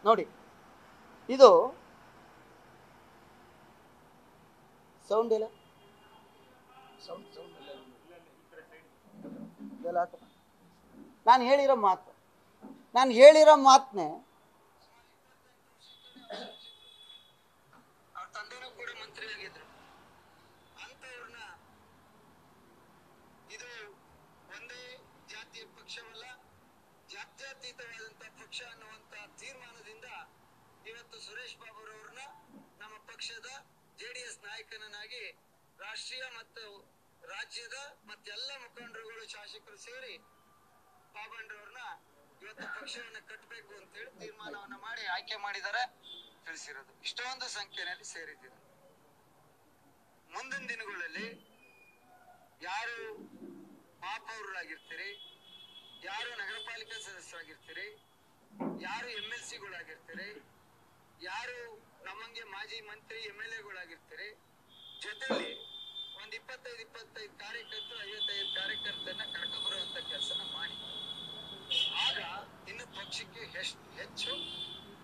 ನೋಡಿ, ಇದು ಸೌಂಡ್ ಇಲ್ಲ, ನಾನು ಹೇಳಿರೋ ಮಾತನ್ನೇ ಅವ್ರ ತಂದೆನೂ ಕೂಡ ಮಂತ್ರಿ ಆಗಿದ್ರು. ಅಂತವ್ರನ್ನ ಇದು ಒಂದೇ ಜಾತಿಯ ಪಕ್ಷವಲ್ಲ, ಜಾತ್ಯತೀತವಾದಂತಹ ಪಕ್ಷ ಅನ್ನುವಂತ ತೀರ್ಮಾನದಿಂದ ಇವತ್ತು ಸುರೇಶ್ ಬಾಬುರವ್ರನ್ನ ನಮ್ಮ ಪಕ್ಷದ JDS ನಾಯಕನನ್ನಾಗಿ ರಾಷ್ಟ್ರೀಯ ಮತ್ತು ರಾಜ್ಯದ ಮತ್ತೆಲ್ಲ ಮುಖಂಡರುಗಳು ಶಾಸಕರು ಸೇರಿ ಬಾಬಣ್ಣರವ್ರನ್ನ ಇವತ್ತು ಪಕ್ಷವನ್ನ ಕಟ್ಟಬೇಕು ಅಂತ ಹೇಳಿ ತೀರ್ಮಾನವನ್ನ ಮಾಡಿ ಆಯ್ಕೆ ಮಾಡಿದ್ದಾರೆ ತಿಳಿಸಿರೋದು. ಇಷ್ಟೊಂದು ಸಂಖ್ಯೆಯಲ್ಲಿ ಸೇರಿದ್ದೀರ. ಮುಂದಿನ ದಿನಗಳಲ್ಲಿ ಯಾರು ಮಹಾಪೌರರಾಗಿರ್ತೀರಿ, ಯಾರು ನಗರ ಪಾಲಿಕೆ ಸದಸ್ಯರಾಗಿರ್ತೀರಿ, ಯಾರು MLCಗಳಾಗಿರ್ತೀರಿ, ಯಾರು ನಮ್ಮಂಗೆ ಮಾಜಿ ಮಂತ್ರಿ MLAಗಳಾಗಿರ್ತೀರಿ, ಜೊತೆಲಿ ಒಂದ್ 25 ಕಾರ್ಯಕರ್ತರು 55 ಕಾರ್ಯಕರ್ತರನ್ನ ಕರ್ಕೊಂಡ್ಬರುವಂತ ಕೆಲಸನ ಮಾಡಿ. ಆಗ ಇನ್ನು ಪಕ್ಷಕ್ಕೆ ಹೆಚ್ಚು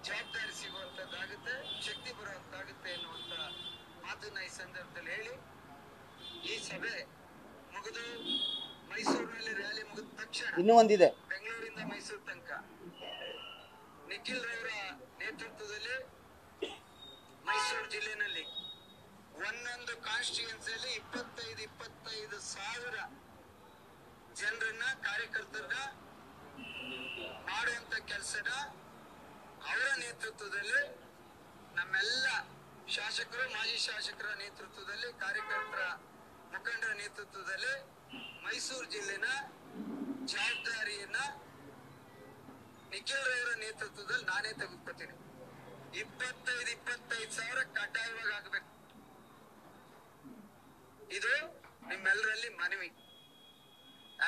ಜವಾಬ್ದಾರಿ ಸಿಗುವಂತದ್ದಾಗುತ್ತೆ, ಶಕ್ತಿ ಬರುವಂತಾಗುತ್ತೆ ಎನ್ನುವಂತ ಮಾತನ್ನ ಈ ಸಂದರ್ಭದಲ್ಲಿ ಹೇಳಿ, ಈ ಸಭೆ ಮುಗಿದು ಮೈಸೂರಿನಲ್ಲಿ ರ್ಯಾಲಿ ಮುಗಿದ ತಕ್ಷಣ ಇನ್ನೂ ಒಂದಿದೆ, ಬೆಂಗಳೂರಿಂದ ಮೈಸೂರು ತನಕ ನಿಖಿಲ್ ರವರ ನೇತೃತ್ವದಲ್ಲಿ ಮೈಸೂರು ಜಿಲ್ಲೆನಲ್ಲಿ ಒಂದೊಂದು ಕಾನ್ಸ್ಟಿಟ್ಯೂನ್ಸಿಯಲ್ಲಿ 25 ಸಾವಿರ ಜನರನ್ನ ಕಾರ್ಯಕರ್ತರನ್ನ ಮಾಡುವಂತ ಕೆಲಸನ ಅವರ ನೇತೃತ್ವದಲ್ಲಿ, ನಮ್ಮೆಲ್ಲ ಶಾಸಕರು ಮಾಜಿ ಶಾಸಕರ ನೇತೃತ್ವದಲ್ಲಿ, ಕಾರ್ಯಕರ್ತರ ಮುಖಂಡರ ನೇತೃತ್ವದಲ್ಲಿ ಮೈಸೂರು ಜಿಲ್ಲೆನ ಜವಾಬ್ದಾರಿಯನ್ನ ನಿಖಿಲ್ ರವರ ನೇತೃತ್ವದಲ್ಲಿ ನಾನೇ ತೆಗೆದುಕೊತೀನಿ. 25 ಸಾವಿರ ಕಡ್ಡಾಯವಾಗಿ ಆಗಬೇಕು. ಇದು ನಿಮ್ಮೆಲ್ಲರಲ್ಲಿ ಮನವಿ.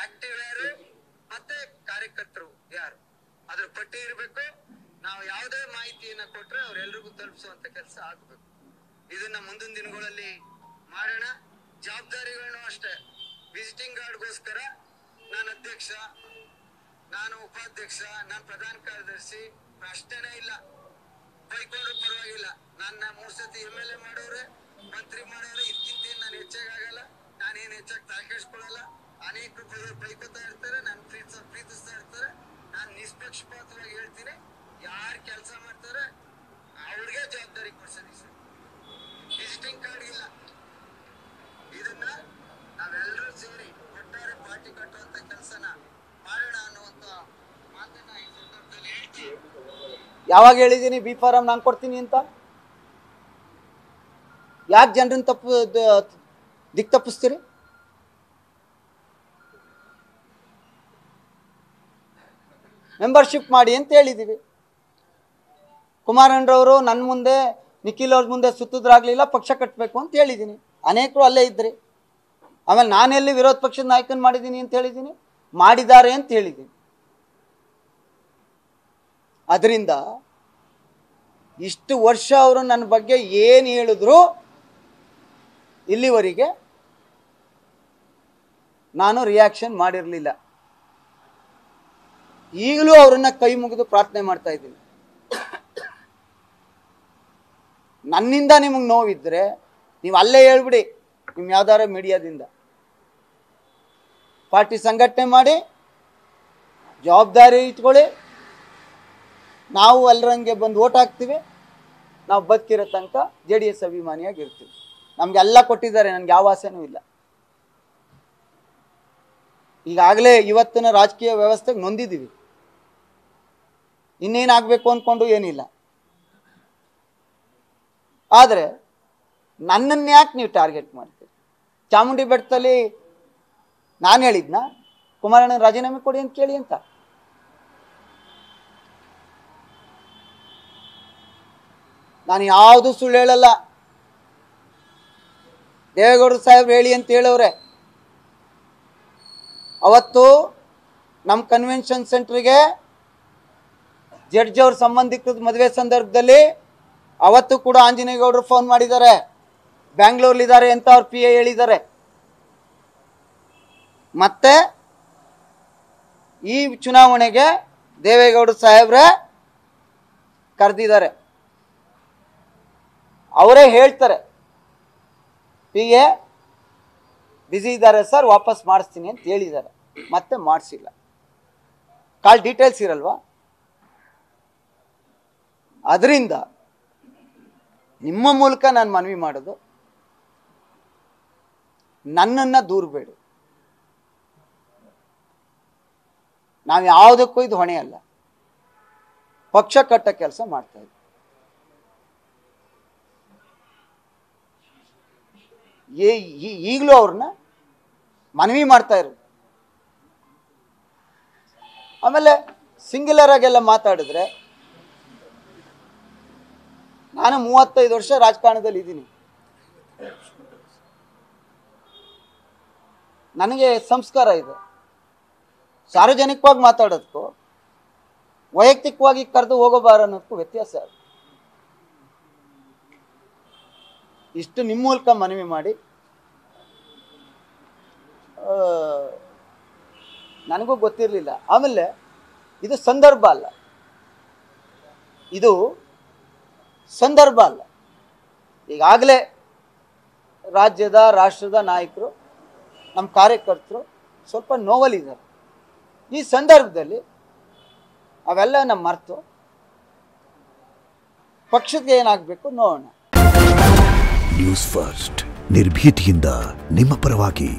ಆಕ್ಟಿವ್ ಯಾರು ಮತ್ತೆ ಕಾರ್ಯಕರ್ತರು ಯಾರು ಅದ್ರ ಪಟ್ಟಿ ಇರಬೇಕು. ನಾವು ಯಾವುದೇ ಮಾಹಿತಿಯನ್ನ ಕೊಟ್ರೆ ಅವ್ರೆಲ್ರಿಗೂ ತಲುಪಿಸುವಂತ ಕೆಲಸ ಆಗ್ಬೇಕು. ಇದನ್ನ ಮುಂದಿನ ದಿನಗಳಲ್ಲಿ ಮಾಡೋಣ. ಜವಾಬ್ದಾರಿಗಳನ್ನು ಅಷ್ಟೇ, ವಿಸಿಟಿಂಗ್ ಕಾರ್ಡ್ಗೋಸ್ಕರ ನಾನು ಅಧ್ಯಕ್ಷ, ನಾನು ಉಪಾಧ್ಯಕ್ಷ, ನಾನು ಪ್ರಧಾನ ಕಾರ್ಯದರ್ಶಿ ಅಷ್ಟೇನೇ ಇಲ್ಲ. ಬೈಕೊಂಡ್ರು ಪರವಾಗಿಲ್ಲ, ನನ್ನ 3 ಸತಿ MLA ಮಾಡೋರೆ, ಮಂತ್ರಿ ಮಾಡೋರೆ, ಇದಕ್ಕಿಂತ ನಾನು ಹೆಚ್ಚಾಗಲ್ಲ. ನಾನೇನು ಹೆಚ್ಚಾಗಿ ತಾಕೆಡ್ಸ್ಕೊಳ್ಳಲ್ಲ. ಅನೇಕರು ಬೈಕೋತಾ ಇರ್ತಾರೆ, ನಾನು ಪ್ರೀತಿಸ್ತಾ ಇರ್ತಾರೆ. ನಾನು ನಿಷ್ಪಕ್ಷಪಾತವಾಗಿ ಹೇಳ್ತೀನಿ, ಯಾರು ಕೆಲಸ ಮಾಡ್ತಾರೆ ಅವ್ರಿಗೆ ಜವಾಬ್ದಾರಿ ಕೊಡ್ಸೋದಿ ಸರ್. ವಿಸಿಟಿಂಗ್ ಕಾರ್ಡ್ ಇಲ್ಲ. ಇದನ್ನ ನಾವೆಲ್ಲರೂ ಸೇರಿ ಒಟ್ಟಾರೆ ಪಾರ್ಟಿ ಕಟ್ಟುವಂತ ಕೆಲಸನ ಮಾಡೋಣ ಅನ್ನುವಂತ ಮಾತನ್ನ ಈ ಸಂದರ್ಭದಲ್ಲಿ ಹೇಳ್ತೀನಿ. ಯಾವಾಗ ಹೇಳಿದ್ದೀನಿ B ಫಾರಂ ನಾನು ಕೊಡ್ತೀನಿ ಅಂತ? ಯಾಕೆ ಜನರನ್ನ ದಿಕ್ ತಪ್ಪಿಸ್ತೀರಿ? ಮೆಂಬರ್ಶಿಪ್ ಮಾಡಿ ಅಂತ ಹೇಳಿದ್ದೀವಿ. ಕುಮಾರಣ್ಣರವರು ನನ್ನ ಮುಂದೆ, ನಿಖಿಲ್ ಅವ್ರ ಮುಂದೆ ಸುತ್ತಿದ್ರಾಗ್ಲಿಲ್ಲ, ಪಕ್ಷ ಕಟ್ಟಬೇಕು ಅಂತ ಹೇಳಿದ್ದೀನಿ. ಅನೇಕರು ಅಲ್ಲೇ ಇದ್ರಿ. ಆಮೇಲೆ ನಾನೆಲ್ಲಿ ವಿರೋಧ ಪಕ್ಷದ ನಾಯಕನ್ ಮಾಡಿದ್ದೀನಿ ಅಂತ ಹೇಳಿದ್ದೀನಿ, ಮಾಡಿದ್ದಾರೆ ಅಂತ ಹೇಳಿದ್ದೀನಿ. ಅದರಿಂದ ಇಷ್ಟು ವರ್ಷ ಅವರು ನನ್ನ ಬಗ್ಗೆ ಏನು ಹೇಳಿದ್ರು ಇಲ್ಲಿವರೆಗೆ ನಾನು ರಿಯಾಕ್ಷನ್ ಮಾಡಿರಲಿಲ್ಲ. ಈಗಲೂ ಅವರನ್ನ ಕೈ ಮುಗಿದು ಪ್ರಾರ್ಥನೆ ಮಾಡ್ತಾ ಇದ್ದೀನಿ. ನನ್ನಿಂದ ನಿಮಗೆ ನೋವಿದ್ರೆ ನೀವು ಅಲ್ಲೇ ಹೇಳ್ಬಿಡಿ, ನಿಮ್ಮ ಯಾವ್ದಾರ ಮೀಡಿಯಾದಿಂದ. ಪಾರ್ಟಿ ಸಂಘಟನೆ ಮಾಡಿ, ಜವಾಬ್ದಾರಿ ಇಟ್ಕೊಳ್ಳಿ. ನಾವು ಎಲ್ಲರಂಗೆ ಬಂದು ಓಟ್ ಹಾಕ್ತೀವಿ. ನಾವು ಬದುಕಿರೋ ತನಕ JDS ಅಭಿಮಾನಿಯಾಗಿರ್ತೀವಿ. ನಮಗೆಲ್ಲ ಕೊಟ್ಟಿದ್ದಾರೆ, ನನಗೆ ಯಾವ ಆಸೆನೂ ಇಲ್ಲ. ಈಗಾಗಲೇ ಇವತ್ತಿನ ರಾಜಕೀಯ ವ್ಯವಸ್ಥೆಗೆ ನೊಂದಿದ್ದೀವಿ. ಇನ್ನೇನಾಗಬೇಕು ಅಂದ್ಕೊಂಡು ಏನಿಲ್ಲ. ಆದರೆ ನನ್ನನ್ನು ಯಾಕೆ ನೀವು ಟಾರ್ಗೆಟ್ ಮಾಡ್ತೀರಿ? ಚಾಮುಂಡಿ ಬೆಟ್ಟದಲ್ಲಿ ನಾನು ಹೇಳಿದ್ನ ಕುಮಾರಣ್ಣ ರಾಜೀನಾಮೆ ಕೊಡಿ ಅಂತ ಕೇಳಿ ಅಂತ? ನಾನು ಯಾವುದು ಸುಳ್ಳು ಹೇಳಲ್ಲ. ದೇವೇಗೌಡರು ಸಾಹೇಬ್ರು ಹೇಳಿ ಅಂತ ಹೇಳವ್ರೆ. ಅವತ್ತು ನಮ್ಮ ಕನ್ವೆನ್ಷನ್ ಸೆಂಟ್ರಿಗೆ ಜಡ್ಜ್ ಅವ್ರ ಸಂಬಂಧಿಕರ ಮದುವೆ ಸಂದರ್ಭದಲ್ಲಿ ಅವತ್ತು ಕೂಡ ಆಂಜನೇಯಗೌಡರು ಫೋನ್ ಮಾಡಿದ್ದಾರೆ, ಬ್ಯಾಂಗ್ಳೂರ್ಲಿದ್ದಾರೆ ಅಂತ ಅವ್ರ PA ಹೇಳಿದ್ದಾರೆ. ಮತ್ತೆ ಈ ಚುನಾವಣೆಗೆ ದೇವೇಗೌಡ ಸಾಹೇಬ್ರೆ ಕರೆದಿದ್ದಾರೆ. ಅವರೇ ಹೇಳ್ತಾರೆ ಪಿ ಎ ಬ್ಯುಸಿ ಇದ್ದಾರೆ ಸರ್, ವಾಪಸ್ ಮಾಡಿಸ್ತೀನಿ ಅಂತ ಹೇಳಿದ್ದಾರೆ, ಮತ್ತೆ ಮಾಡಿಸಿಲ್ಲ. ಕಾಲ್ ಡೀಟೇಲ್ಸ್ ಇರಲ್ವಾ? ಅದರಿಂದ ನಿಮ್ಮ ಮೂಲಕ ನಾನು ಮನವಿ ಮಾಡೋದು, ನನ್ನನ್ನು ದೂರಬೇಡಿ. ನಾವು ಯಾವುದಕ್ಕೂ ಇದು ಹೊಣೆ ಅಲ್ಲ. ಪಕ್ಷ ಕಟ್ಟ ಕೆಲಸ ಮಾಡ್ತಾ ಇದ್ವಿ. ಈಗಲೂ ಅವ್ರನ್ನ ಮನವಿ ಮಾಡ್ತಾ ಇರೋದು. ಆಮೇಲೆ ಸಿಂಗ್ಯುಲರ್ ಆಗೆಲ್ಲ ಮಾತಾಡಿದ್ರೆ, ನಾನು 35 ವರ್ಷ ರಾಜಕಾರಣದಲ್ಲಿ ಇದ್ದೀನಿ. ನನಗೆ ಸಂಸ್ಕಾರ ಇದೆ. ಸಾರ್ವಜನಿಕವಾಗಿ ಮಾತಾಡೋದಕ್ಕೂ ವೈಯಕ್ತಿಕವಾಗಿ ಕರೆದು ಹೋಗೋಬಾರ ಅನ್ನೋದಕ್ಕೂ ವ್ಯತ್ಯಾಸ. ಇಷ್ಟು ನಿಮ್ಮ ಮೂಲಕ ಮನವಿ ಮಾಡಿ, ನನಗೂ ಗೊತ್ತಿರಲಿಲ್ಲ. ಆಮೇಲೆ ಇದು ಸಂದರ್ಭ ಅಲ್ಲ, ಇದು ಸಂದರ್ಭ ಅಲ್ಲ. ಈಗಾಗಲೇ ರಾಜ್ಯದ ರಾಷ್ಟ್ರದ ನಾಯಕರು, ನಮ್ಮ ಕಾರ್ಯಕರ್ತರು ಸ್ವಲ್ಪ ನೋವಲ್ಲಿದ್ದಾರೆ. ಈ ಸಂದರ್ಭದಲ್ಲಿ ಅವೆಲ್ಲ ನಮ್ಮ ಮರೆತು ಪಕ್ಷಕ್ಕೆ ಏನಾಗಬೇಕು ನೋಡೋಣ. ನ್ಯೂಸ್ ಫಸ್ಟ್, ನಿರ್ಭೀತಿಯಿಂದ ನಿಮ್ಮ ಪರವಾಗಿ.